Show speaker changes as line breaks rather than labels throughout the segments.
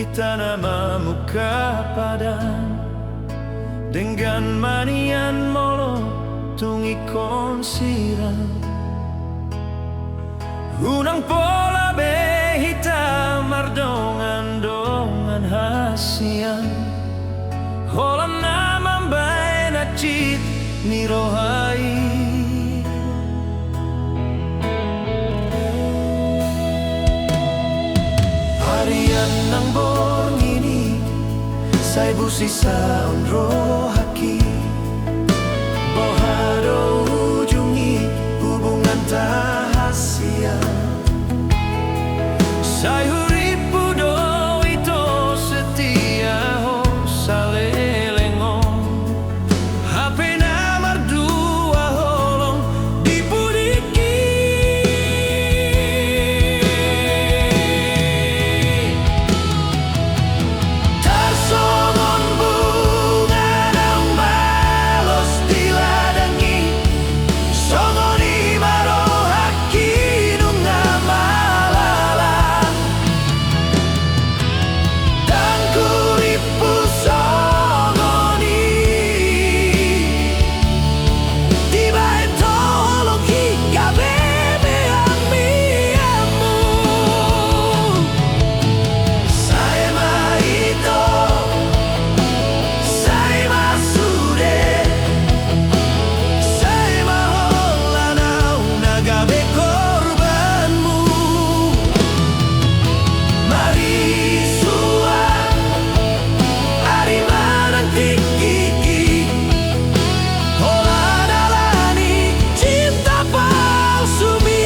kita nama muka padan dengan manian molo tungi konsiran unang pola be hitam mardongan hasian holan nama bae na cit ni rohai harian nang borngini sai busi saun rohaki bohado ujungi hubungan tahasia sai huripu do ito setia ho salelengo hape na mardua holong dipudiki tarsongon bunga nang balos diladangi songoni marohaki nunga malala tangkuripu songoni tiba etolong hingga bebeang miamu saya maito saya masude saya maholanau nagabe korbanmu mari suang hari manang tinggi holanalani cinta palsu mi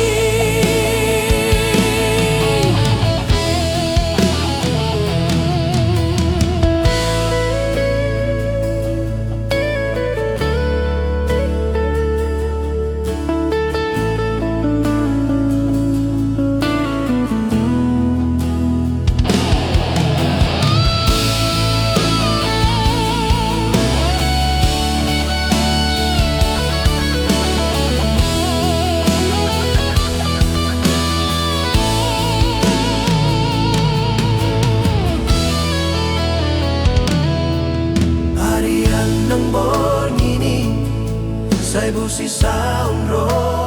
harian nang borngini sai busi saun roh